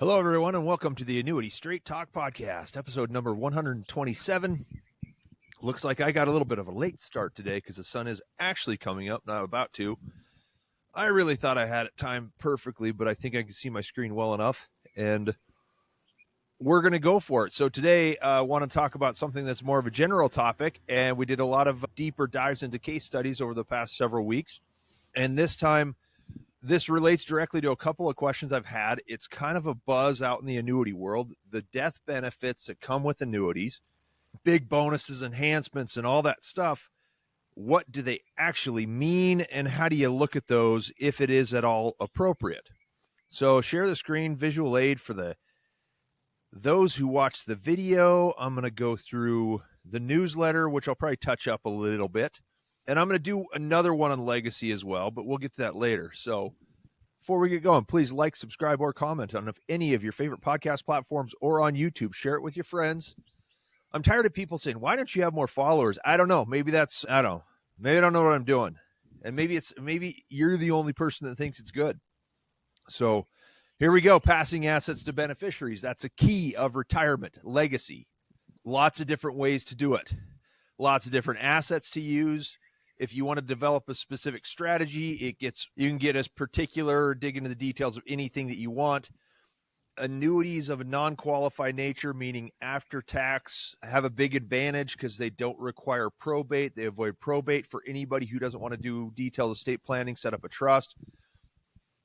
Hello, everyone, and welcome to the Annuity Straight Talk Podcast, episode number 127. Looks like I got a little bit of a late start today because the sun is actually coming up, not about to. I really thought I had it timed perfectly, but I think I can see my screen well enough, and we're going to go for it. So today I want to talk about something that's more of a general topic, and we did a lot of deeper dives into case studies over the past several weeks, and this time this relates directly to a couple of questions I've had. It's kind of a buzz out in the annuity world, the death benefits that come with annuities, big bonuses, enhancements, and all that stuff. What do they actually mean, and how do you look at those if it is at all appropriate? So share the screen, visual aid for those who watch the video. I'm going to go through the newsletter, which I'll probably touch up a little bit. And I'm going to do another one on legacy as well, but we'll get to that later. So before we get going, please like, subscribe, or comment on any of your favorite podcast platforms or on YouTube. Share it with your friends. I'm tired of people saying, why don't you have more followers? I don't know. Maybe maybe I don't know what I'm doing. And maybe you're the only person that thinks it's good. So here we go. Passing assets to beneficiaries. That's a key of retirement, legacy. Lots of different ways to do it. Lots of different assets to use. If you want to develop a specific strategy, you can get as particular, dig into the details of anything that you want. Annuities of a non-qualified nature, meaning after tax, have a big advantage because they don't require probate. They avoid probate for anybody who doesn't want to do detailed estate planning, set up a trust.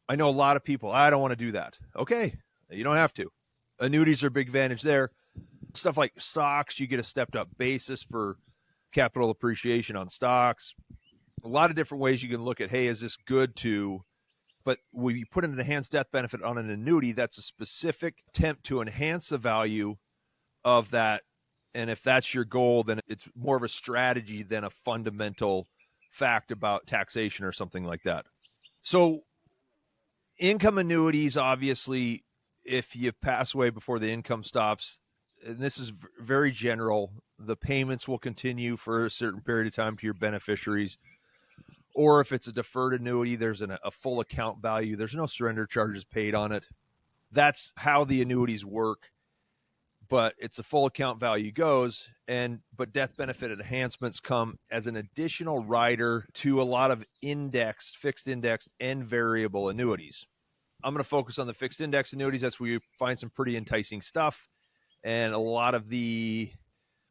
I know a lot of people, I don't want to do that. Okay, you don't have to. Annuities are a big advantage there. Stuff like stocks, you get a stepped up basis for capital appreciation on stocks. A lot of different ways you can look at, hey, is this good to, but when you put an enhanced death benefit on an annuity, that's a specific attempt to enhance the value of that. And if that's your goal, then it's more of a strategy than a fundamental fact about taxation or something like that. So income annuities, obviously, if you pass away before the income stops, and this is very general, the payments will continue for a certain period of time to your beneficiaries. Or if it's a deferred annuity, there's a full account value. There's no surrender charges paid on it. That's how the annuities work. But it's a full account value goes. But death benefit enhancements come as an additional rider to a lot of indexed, fixed indexed, and variable annuities. I'm going to focus on the fixed index annuities. That's where you find some pretty enticing stuff. And a lot of I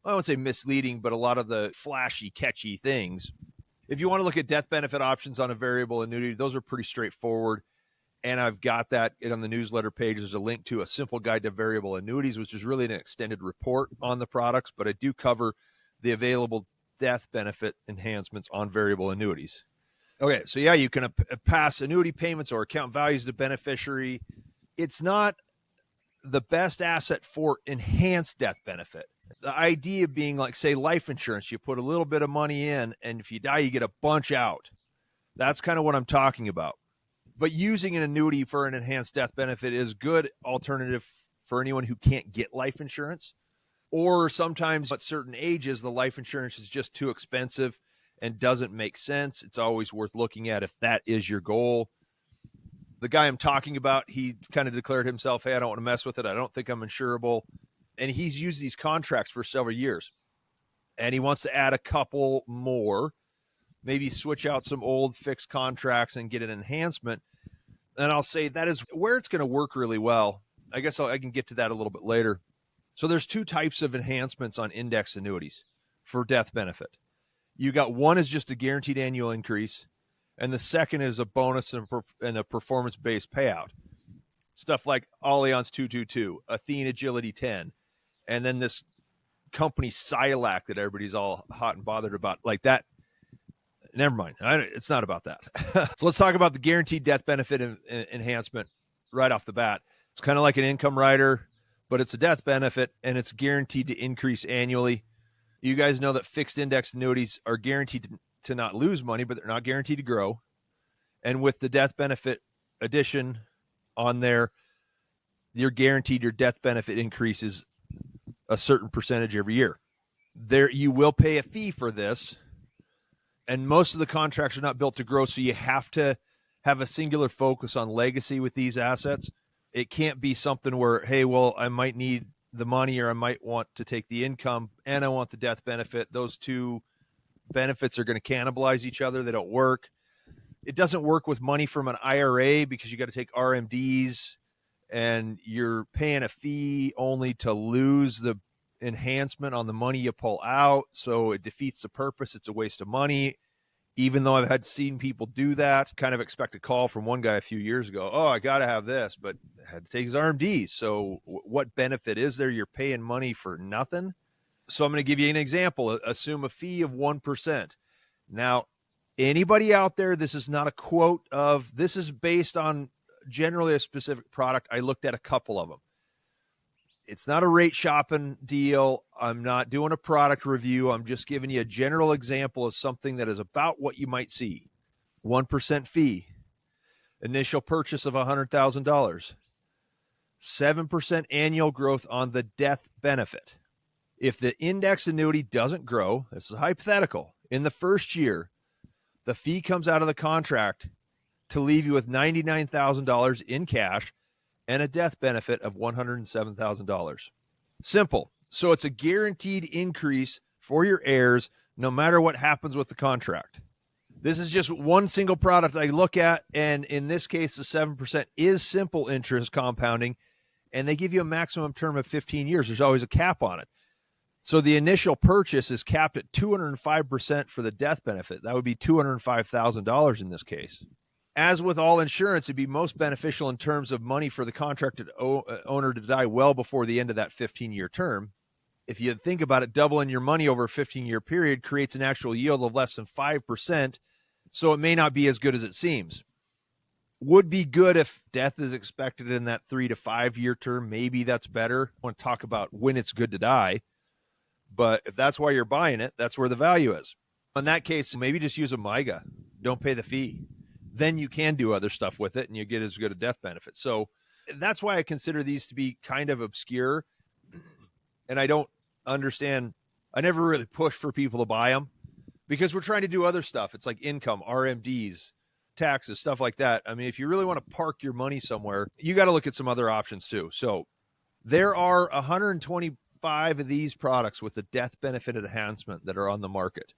won't say misleading, but a lot of the flashy, catchy things. If you want to look at death benefit options on a variable annuity, those are pretty straightforward. And I've got that on the newsletter page. There's a link to a simple guide to variable annuities, which is really an extended report on the products, but I do cover the available death benefit enhancements on variable annuities. Okay, so yeah, you can pass annuity payments or account values to beneficiary. It's not the best asset for enhanced death benefit. The idea being, like, say, life insurance, you put a little bit of money in, and if you die, you get a bunch out. That's kind of what I'm talking about. But using an annuity for an enhanced death benefit is a good alternative for anyone who can't get life insurance. Or sometimes at certain ages, the life insurance is just too expensive and doesn't make sense. It's always worth looking at if that is your goal. The guy I'm talking about, he kind of declared himself, hey, I don't want to mess with it. I don't think I'm insurable. And he's used these contracts for several years. And he wants to add a couple more, maybe switch out some old fixed contracts and get an enhancement. And I'll say that is where it's going to work really well. I guess I can get to that a little bit later. So there's two types of enhancements on index annuities for death benefit. You got one is just a guaranteed annual increase, and the second is a bonus and a performance-based payout. Stuff like Allianz 222, Athene Agility 10, and then this company Silac that everybody's all hot and bothered about, like that. Never mind. It's not about that. So let's talk about the guaranteed death benefit enhancement right off the bat. It's kind of like an income rider, but it's a death benefit, and it's guaranteed to increase annually. You guys know that fixed index annuities are guaranteed to not lose money, but they're not guaranteed to grow. And with the death benefit addition on there, you're guaranteed your death benefit increases a certain percentage every year. There, you will pay a fee for this, and most of the contracts are not built to grow, so you have to have a singular focus on legacy with these assets. It can't be something where, hey, well, I might need the money or I might want to take the income and I want the death benefit. Those two benefits are going to cannibalize each other. They don't work. It doesn't work with money from an IRA because you got to take RMDs and you're paying a fee only to lose the enhancement on the money you pull out. So it defeats the purpose. It's a waste of money. Even though I've had seen people do that, kind of expect a call from one guy a few years ago. Oh, I got to have this, but I had to take his RMDs. So what benefit is there? You're paying money for nothing. So I'm going to give you an example. Assume a fee of 1%. Now, anybody out there, this is not a quote of, this is based on generally a specific product. I looked at a couple of them. It's not a rate shopping deal. I'm not doing a product review. I'm just giving you a general example of something that is about what you might see. 1% fee, initial purchase of $100,000, 7% annual growth on the death benefit. If the index annuity doesn't grow, this is hypothetical, in the first year, the fee comes out of the contract to leave you with $99,000 in cash and a death benefit of $107,000. Simple. So it's a guaranteed increase for your heirs no matter what happens with the contract. This is just one single product I look at, and in this case, the 7% is simple interest compounding, and they give you a maximum term of 15 years. There's always a cap on it. So the initial purchase is capped at 205% for the death benefit. That would be $205,000 in this case. As with all insurance, it'd be most beneficial in terms of money for the contracted owner to die well before the end of that 15-year term. If you think about it, doubling your money over a 15-year period creates an actual yield of less than 5%, so it may not be as good as it seems. Would be good if death is expected in that 3 to 5 year term. Maybe that's better. I want to talk about when it's good to die. But if that's why you're buying it, that's where the value is. In that case, maybe just use a MIGA. Don't pay the fee. Then you can do other stuff with it and you get as good a death benefit. So that's why I consider these to be kind of obscure. And I don't understand. I never really push for people to buy them because we're trying to do other stuff. It's like income, RMDs, taxes, stuff like that. I mean, if you really want to park your money somewhere, you got to look at some other options too. So there are 125 of these products with a death benefit enhancement that are on the market.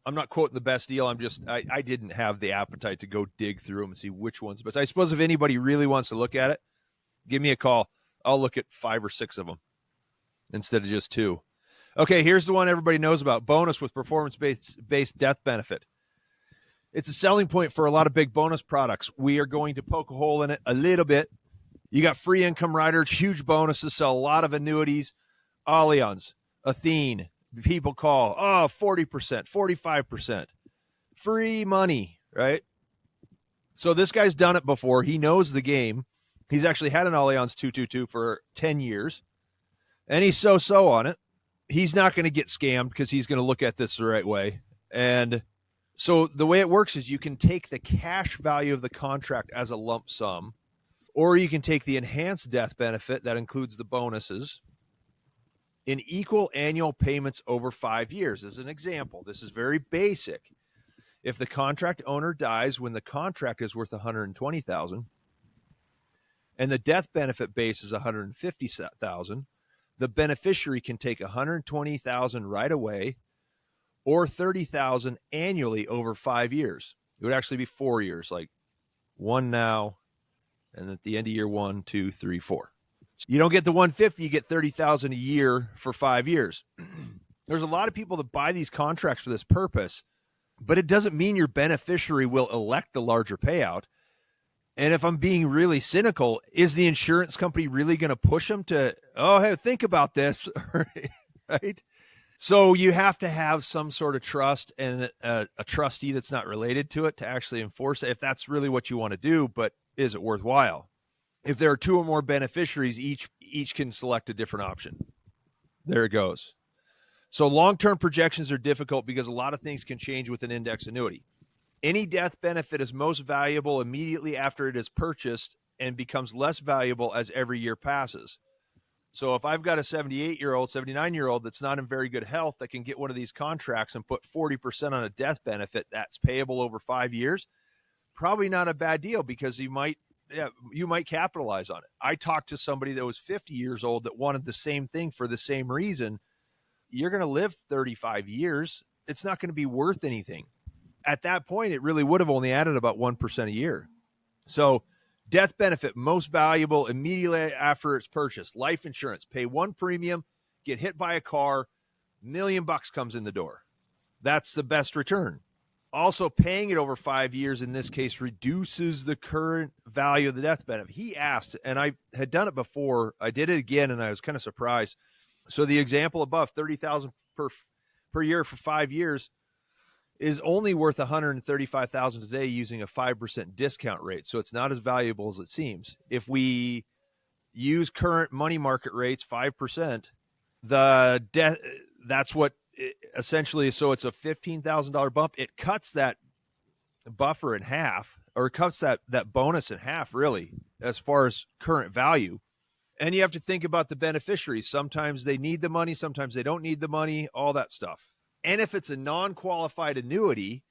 I'm not quoting the best deal. I didn't have the appetite to go dig through them and see which ones. But I suppose if anybody really wants to look at it, give me a call. I'll look at 5 or 6 of them instead of just 2. Okay, here's the one everybody knows about. Bonus with performance-based death benefit. It's a selling point for a lot of big bonus products. We are going to poke a hole in it a little bit. You got free income riders, huge bonuses, sell a lot of annuities. Allianz, Athene, people call, 40%, 45%. Free money, right? So this guy's done it before. He knows the game. He's actually had an Allianz 222 for 10 years. And he's so-so on it. He's not going to get scammed because he's going to look at this the right way. And so the way it works is you can take the cash value of the contract as a lump sum, or you can take the enhanced death benefit that includes the bonuses in equal annual payments over 5 years. As an example, this is very basic. If the contract owner dies when the contract is worth $120,000 and the death benefit base is $150,000, the beneficiary can take $120,000 right away or $30,000 annually over 5 years. It would actually be 4 years, like one now, and at the end of year 1, 2, 3, 4. You don't get the 150, you get $30,000 a year for 5 years. There's a lot of people that buy these contracts for this purpose, but it doesn't mean your beneficiary will elect the larger payout. And if I'm being really cynical, is the insurance company really going to push them to, hey, think about this, right? So you have to have some sort of trust and a trustee that's not related to it to actually enforce it, if that's really what you want to do, but is it worthwhile? If there are 2 or more beneficiaries, each can select a different option. There it goes. So long-term projections are difficult because a lot of things can change with an index annuity. Any death benefit is most valuable immediately after it is purchased and becomes less valuable as every year passes. So if I've got a 78-year-old, 79-year-old that's not in very good health that can get one of these contracts and put 40% on a death benefit that's payable over 5 years, probably not a bad deal because he might yeah, you might capitalize on it. I talked to somebody that was 50 years old that wanted the same thing for the same reason. You're going to live 35 years. It's not going to be worth anything. At that point, it really would have only added about 1% a year. So death benefit, most valuable immediately after it's purchased. Life insurance, pay one premium, get hit by a car, $1 million comes in the door. That's the best return. Also, paying it over 5 years in this case reduces the current value of the death benefit. He asked, and I had done it before. I did it again, and I was kind of surprised. So the example above, $30,000 per year for 5 years, is only worth $135,000 today using a 5% discount rate. So it's not as valuable as it seems. If we use current money market rates, 5%, that's what essentially, so it's a $15,000 bump. It cuts that buffer in half, or cuts that bonus in half, really, as far as current value. And you have to think about the beneficiaries. Sometimes they need the money, sometimes they don't need the money, all that stuff. And if it's a non-qualified annuity,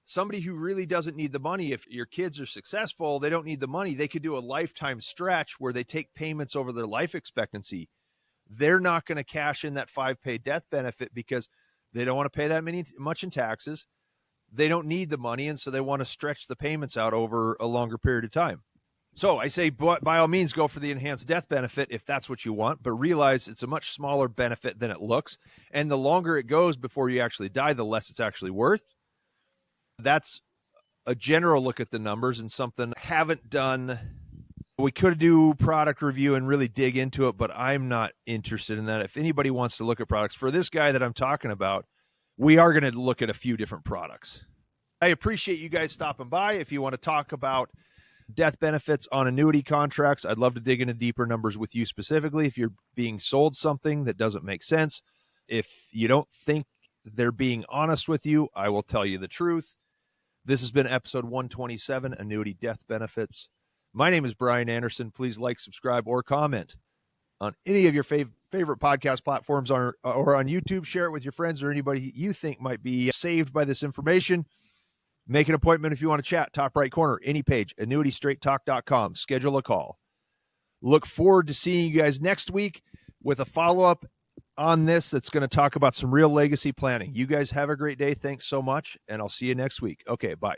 somebody who really doesn't need the money, if your kids are successful, they don't need the money, they could do a lifetime stretch where they take payments over their life expectancy. They're not going to cash in that 5-pay death benefit because they don't want to pay that much in taxes. They don't need the money, and so they want to stretch the payments out over a longer period of time. So I say, by all means, go for the enhanced death benefit if that's what you want, but realize it's a much smaller benefit than it looks. And the longer it goes before you actually die, the less it's actually worth. That's a general look at the numbers, and something I haven't done. We could do product review and really dig into it, but I'm not interested in that. If anybody wants to look at products, for this guy that I'm talking about, we are going to look at a few different products. I appreciate you guys stopping by. If you want to talk about death benefits on annuity contracts, I'd love to dig into deeper numbers with you specifically. If you're being sold something that doesn't make sense, if you don't think they're being honest with you, I will tell you the truth. This has been episode 127, Annuity Death Benefits. My name is Brian Anderson. Please like, subscribe, or comment on any of your favorite podcast platforms or on YouTube. Share it with your friends or anybody you think might be saved by this information. Make an appointment if you want to chat. Top right corner, any page, Talk.Com. Schedule a call. Look forward to seeing you guys next week with a follow-up on this that's going to talk about some real legacy planning. You guys have a great day. Thanks so much, and I'll see you next week. Okay, bye.